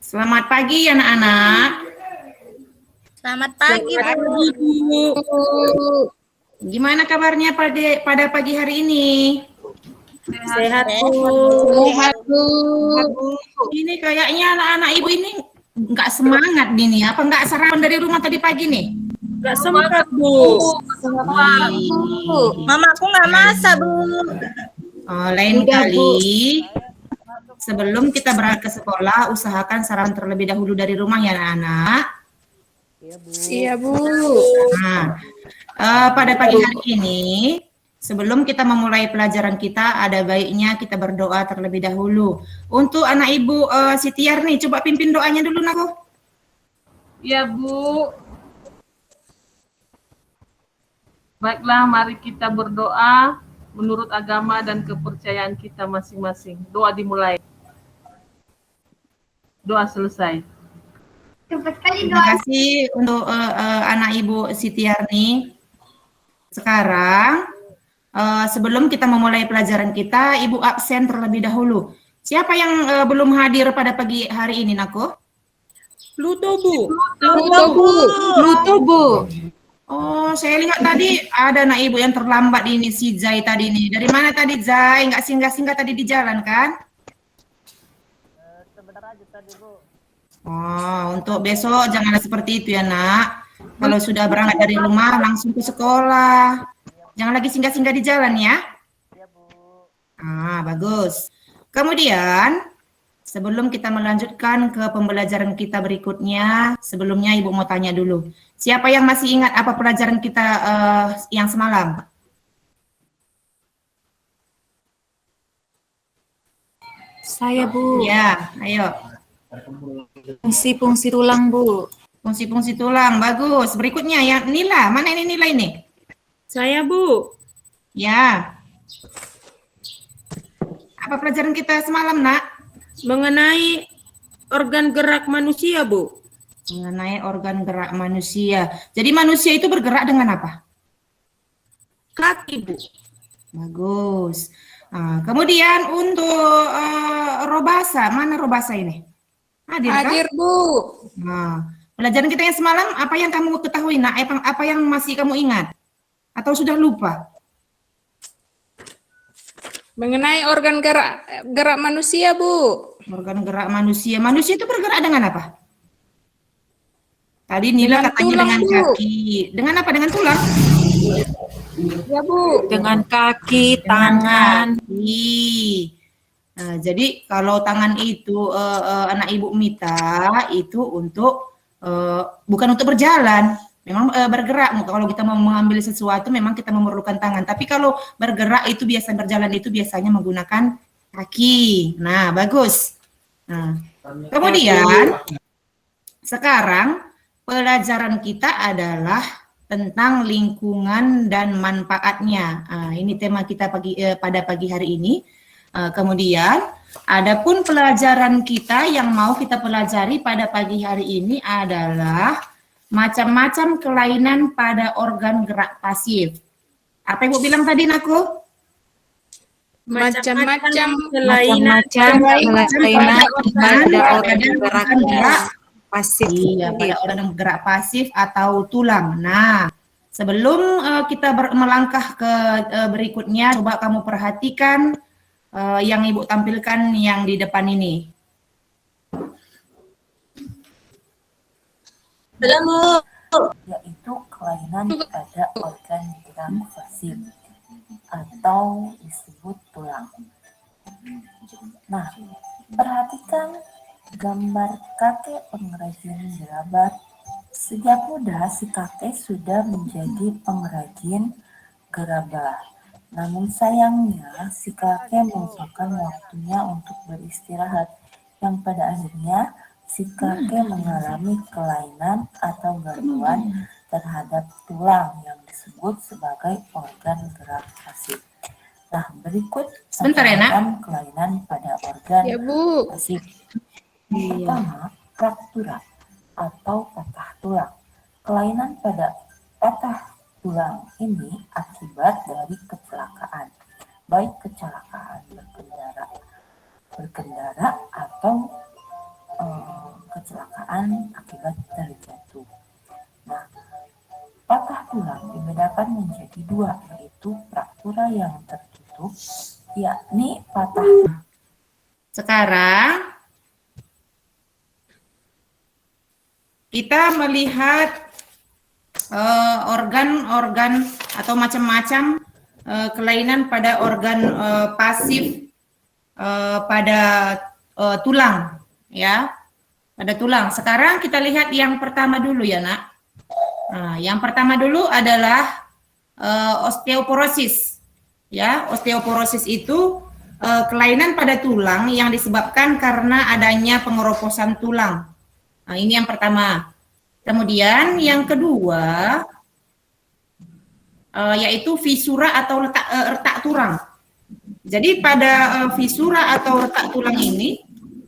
Selamat pagi anak-anak. Selamat pagi, Bu. Gimana kabarnya pada pagi hari ini? Sehat, Bu. Sehat, Bu. Ini kayaknya anak-anak ibu ini nggak semangat nih, apa nggak sarapan dari rumah tadi pagi nih? Nggak sempat, Bu. Mamaku nggak masak, Bu. Lain kali, sebelum kita berangkat ke sekolah, usahakan sarapan terlebih dahulu dari rumah ya anak-anak. Iya, Bu. Nah, pada pagi hari ini, sebelum kita memulai pelajaran kita, ada baiknya kita berdoa terlebih dahulu. Untuk anak ibu Sitiar nih, coba pimpin doanya dulu, Naku. Ya, Bu. Baiklah, mari kita berdoa menurut agama dan kepercayaan kita masing-masing. Doa dimulai. Doa selesai. Terima kasih untuk anak ibu Sitiar nih. Sekarang, sebelum kita memulai pelajaran kita, ibu absen terlebih dahulu. Siapa yang belum hadir pada pagi hari ini, Naku? Pluto, Bu. Pluto, Bu. Oh, saya lihat tadi ada anak ibu yang terlambat ini, si Zai tadi nih. Dari mana tadi Zai? Nggak singgah-singgah tadi di jalan kan? Sebentar aja tadi, Bu. Oh, untuk besok janganlah seperti itu ya nak. Kalau sudah berangkat dari rumah langsung ke sekolah. Jangan lagi singgah-singgah di jalan ya. Iya, Bu. Bagus. Kemudian, sebelum kita melanjutkan ke pembelajaran kita berikutnya, sebelumnya Ibu mau tanya dulu. Siapa yang masih ingat apa pelajaran kita yang semalam? Saya, Bu. Ya, ayo. Fungsi-fungsi tulang, Bu. Fungsi-fungsi tulang, bagus. Berikutnya ya, nilai. Mana ini nilai nih? Saya, Bu. Ya. Apa pelajaran kita semalam, nak? Mengenai organ gerak manusia, Bu. Mengenai organ gerak manusia. Jadi manusia itu bergerak dengan apa? Kaki, Bu. Bagus. Nah, kemudian untuk robasa, mana robasa ini? Hadir kan? Hadir, Bu. Nah, pelajaran kita yang semalam, apa yang kamu ketahui, nak? Apa yang masih kamu ingat? Atau sudah lupa? Mengenai organ gerak manusia, Bu. Organ gerak manusia. Manusia itu bergerak dengan apa? Tadi Nila Dengan katanya tulang, dengan Bu. kaki. Dengan apa? Dengan tulang? Ya, Bu. Dengan kaki, tangan. Kaki. Nah, jadi kalau tangan itu anak Ibu Mita itu untuk bukan untuk berjalan, memang bergerak. Kalau kita mau mengambil sesuatu memang kita memerlukan tangan. Tapi kalau bergerak itu berjalan itu biasanya menggunakan kaki. Nah, bagus. Nah, kemudian sekarang pelajaran kita adalah tentang lingkungan dan manfaatnya. Ini tema kita pada pagi hari ini. Kemudian, adapun pelajaran kita yang mau kita pelajari pada pagi hari ini adalah macam-macam kelainan pada organ gerak pasif. Apa Ibu bilang tadi, Naku? Macam-macam kelainan pada organ gerak pasif. Iya, pada organ gerak pasif atau tulang. Nah, sebelum kita melangkah ke berikutnya, coba kamu perhatikan yang Ibu tampilkan yang di depan ini. Halo, Yaitu kelainan pada organ gerak pasif atau disebut tulang. Nah, perhatikan gambar kakek pengrajin gerabah. Sejak muda si kakek sudah menjadi pengrajin gerabah. Namun sayangnya si kakek melupakan waktunya untuk beristirahat, yang pada akhirnya si kakek mengalami kelainan atau gangguan terhadap tulang yang disebut sebagai organ gerak pasif. Nah, berikut Sebentar ya, Nak. macam kelainan pada organ Ya, Bu. pasif. Pertama, fraktura atau patah tulang. Kelainan pada patah tulang ini akibat dari kecelakaan, baik kecelakaan berkendara atau kecelakaan akibat terjatuh. Nah, patah tulang dibedakan menjadi dua, yaitu fraktura yang tertutup, yakni patah. Sekarang kita melihat organ-organ atau macam-macam kelainan pada organ pasif pada tulang, ya, pada tulang. Sekarang kita lihat yang pertama dulu ya, Nak. Nah, yang pertama dulu adalah osteoporosis. Ya, osteoporosis itu kelainan pada tulang yang disebabkan karena adanya pengeroposan tulang. Nah, ini yang pertama. Kemudian yang kedua yaitu fisura atau retak tulang. Jadi pada fisura atau retak tulang ini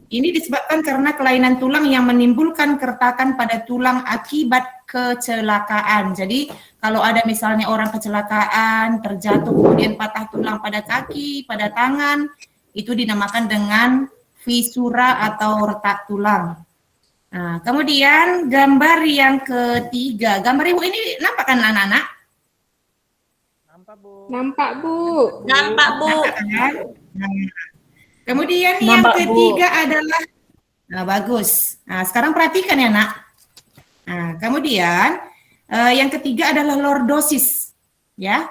disebabkan karena kelainan tulang yang menimbulkan keretakan pada tulang akibat kecelakaan. Jadi kalau ada misalnya orang kecelakaan, terjatuh kemudian patah tulang pada kaki, pada tangan, itu dinamakan dengan fisura atau retak tulang. Nah, kemudian gambar yang ketiga. Gambar Ibu ini nampak kan anak-anak? Nampak, Bu. Nampak, Bu. Kan? Nah, kemudian yang ketiga adalah, nah bagus. Nah, sekarang perhatikan ya, Nak. Nah, kemudian yang ketiga adalah lordosis. Ya,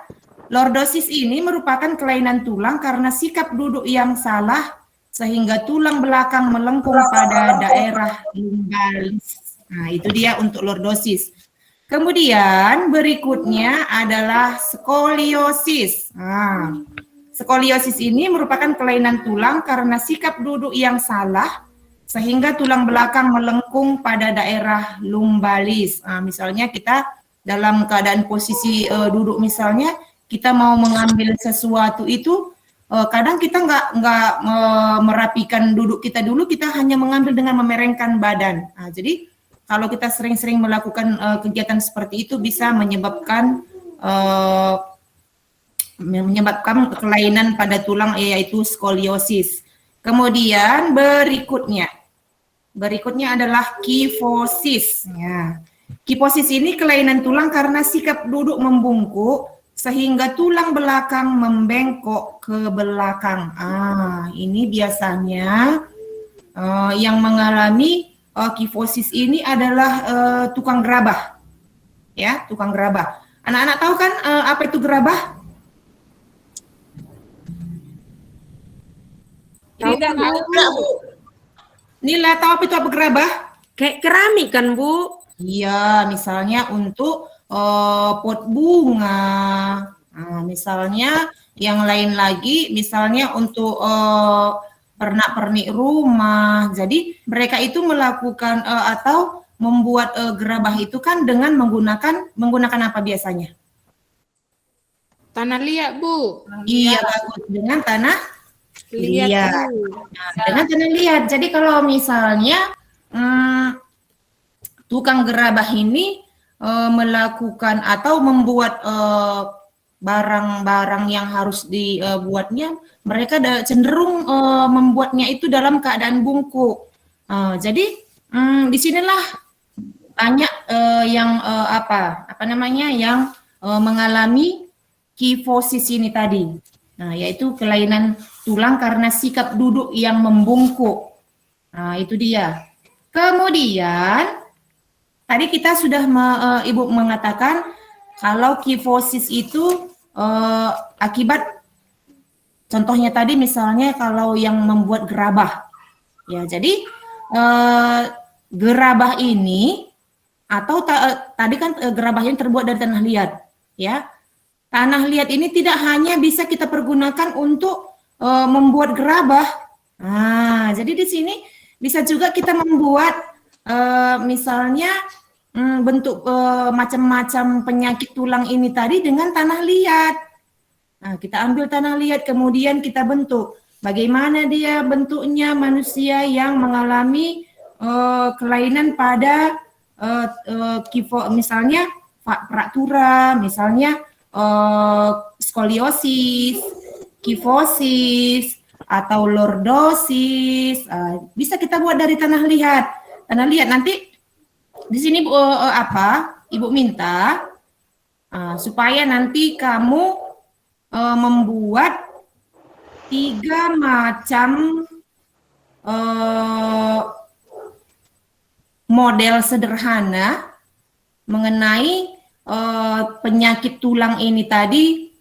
lordosis ini merupakan kelainan tulang karena sikap duduk yang salah sehingga tulang belakang melengkung pada daerah lumbalis. Nah, itu dia untuk lordosis. Kemudian berikutnya adalah skoliosis. Nah, skoliosis ini merupakan kelainan tulang karena sikap duduk yang salah sehingga tulang belakang melengkung pada daerah lumbalis. Nah, misalnya kita dalam keadaan posisi duduk, misalnya kita mau mengambil sesuatu itu, kadang kita nggak merapikan duduk kita dulu, kita hanya mengambil dengan memerengkan badan. Nah, jadi kalau kita sering-sering melakukan kegiatan seperti itu bisa menyebabkan kelainan pada tulang, yaitu skoliosis. Kemudian berikutnya adalah kifosis. Ya. Kifosis ini kelainan tulang karena sikap duduk membungkuk sehingga tulang belakang membengkok ke belakang. Ini biasanya yang mengalami kifosis ini adalah tukang gerabah. Ya, tukang gerabah. Anak-anak tahu kan apa itu gerabah? Tidak tahu, Bu. Nila tahu apa itu apa gerabah? Kayak keramik kan, Bu? Iya, misalnya untuk pot bunga. Nah, misalnya yang lain lagi, misalnya untuk pernak-pernik rumah. Jadi mereka itu melakukan atau membuat gerabah itu kan dengan menggunakan apa biasanya? Tanah liat, Bu. Iya, bagus, dengan tanah Liat, liat. Bu. Nah, dengan tanah liat. Jadi kalau misalnya tukang gerabah ini melakukan atau membuat barang-barang yang harus dibuatnya, mereka cenderung membuatnya itu dalam keadaan bungkuk. Jadi disinilah banyak yang yang mengalami kifosis ini tadi. Nah, yaitu kelainan tulang karena sikap duduk yang membungkuk. Nah, itu dia. Kemudian tadi kita sudah Ibu mengatakan kalau kifosis itu akibat, contohnya tadi misalnya kalau yang membuat gerabah. Ya, jadi gerabah ini atau tadi kan gerabah ini terbuat dari tanah liat, ya. Tanah liat ini tidak hanya bisa kita pergunakan untuk membuat gerabah. Nah, jadi di sini bisa juga kita membuat misalnya bentuk macam-macam penyakit tulang ini tadi dengan tanah liat. Nah, kita ambil tanah liat kemudian kita bentuk. Bagaimana dia bentuknya manusia yang mengalami kelainan pada misalnya fraktura, misalnya skoliosis, kifosis, atau lordosis, bisa kita buat dari tanah liat. Anda lihat nanti di sini Ibu minta supaya nanti kamu membuat 3 macam model sederhana mengenai penyakit tulang ini tadi,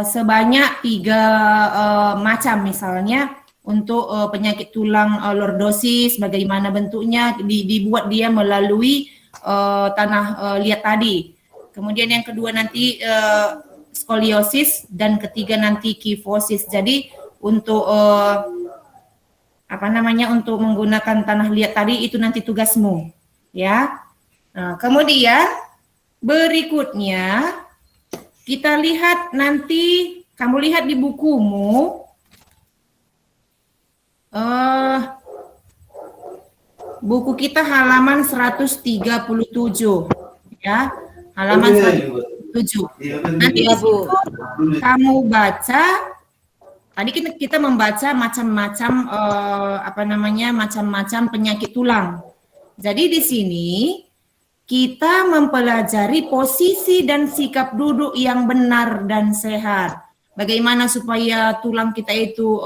sebanyak 3 macam. Misalnya untuk penyakit tulang lordosis, bagaimana bentuknya, dibuat dia melalui tanah liat tadi. Kemudian yang kedua nanti skoliosis, dan ketiga nanti kifosis. Jadi untuk untuk menggunakan tanah liat tadi itu nanti tugasmu, ya. Nah, kemudian berikutnya kita lihat nanti, kamu lihat di bukumu, buku kita halaman 137, ya, halaman 137. Nanti di situ kamu baca, tadi kita membaca macam-macam macam-macam penyakit tulang. Jadi di sini kita mempelajari posisi dan sikap duduk yang benar dan sehat. Bagaimana supaya tulang kita itu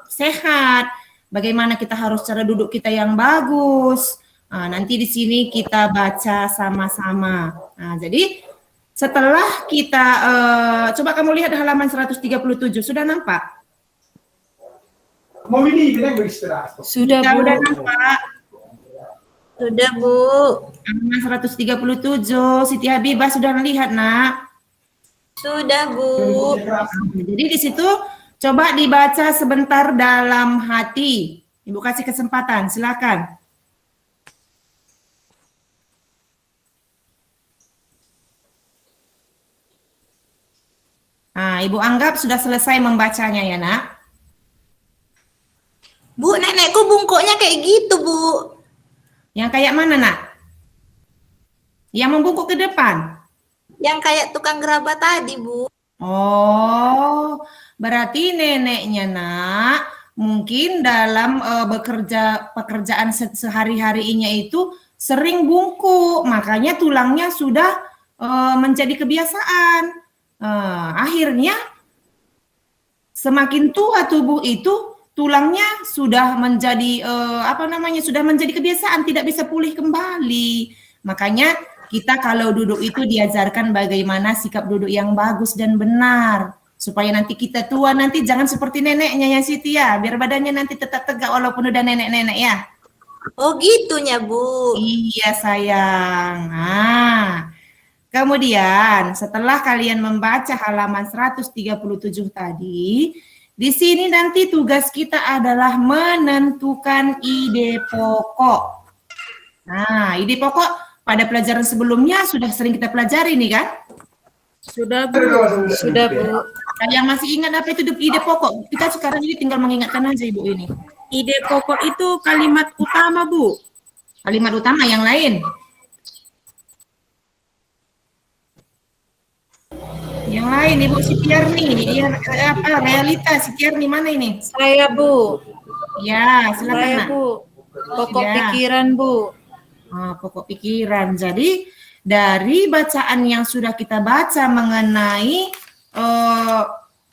sehat, bagaimana kita harus cara duduk kita yang bagus. Nah, nanti di sini kita baca sama-sama. Nah, jadi setelah kita, coba kamu lihat halaman 137, sudah nampak? Sudah, Bu. Sudah nampak? Sudah, Bu. Halaman 137, Siti Habibah sudah melihat, Nak? Sudah, Bu. Jadi di situ coba dibaca sebentar dalam hati. Ibu kasih kesempatan, silakan. Nah, Ibu anggap sudah selesai membacanya ya, Nak? Bu, nenekku bungkuknya kayak gitu, Bu. Yang kayak mana, Nak? Yang membungkuk ke depan? Yang kayak tukang gerabah tadi, Bu. Oh, berarti neneknya, Nak, mungkin dalam pekerjaan sehari-harinya itu sering bungkuk, makanya tulangnya sudah menjadi kebiasaan. Akhirnya semakin tua tubuh itu, tulangnya sudah menjadi sudah menjadi kebiasaan, tidak bisa pulih kembali. Makanya kita kalau duduk itu diajarkan bagaimana sikap duduk yang bagus dan benar, supaya nanti kita tua nanti jangan seperti neneknya ya Siti ya, biar badannya nanti tetap tegak walaupun udah nenek-nenek ya. Oh gitunya, Bu. Iya sayang. Nah, kemudian setelah kalian membaca halaman 137 tadi, di sini nanti tugas kita adalah menentukan ide pokok. Nah, ide pokok pada pelajaran sebelumnya sudah sering kita pelajari nih kan? Sudah, Bu. Sudah, Bu. Nah, yang masih ingat apa itu ide pokok? Kita sekarang ini tinggal mengingatkan aja Ibu ini. Ide pokok itu kalimat utama, Bu. Kalimat utama yang lain. Yang lain Ibu Sitiarni, realita Sitiarni mana ini? Saya, Bu. Ya, silakan Saya, Nak. Bu. Pokok Ya. pikiran, Bu. Pokok pikiran. Jadi dari bacaan yang sudah kita baca mengenai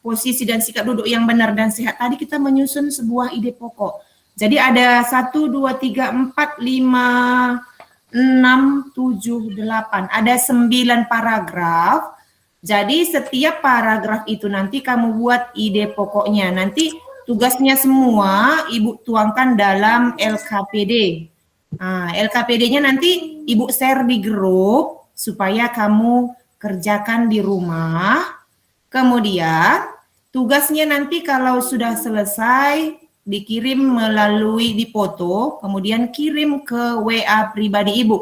posisi dan sikap duduk yang benar dan sehat tadi, kita menyusun sebuah ide pokok. Jadi ada 1, 2, 3, 4, 5, 6, 7, 8. Ada 9 paragraf. Jadi setiap paragraf itu nanti kamu buat ide pokoknya. Nanti tugasnya semua Ibu tuangkan dalam LKPD. Nah, LKPD-nya nanti Ibu share di grup supaya kamu kerjakan di rumah. Kemudian tugasnya nanti kalau sudah selesai dikirim melalui dipoto, kemudian kirim ke WA pribadi Ibu.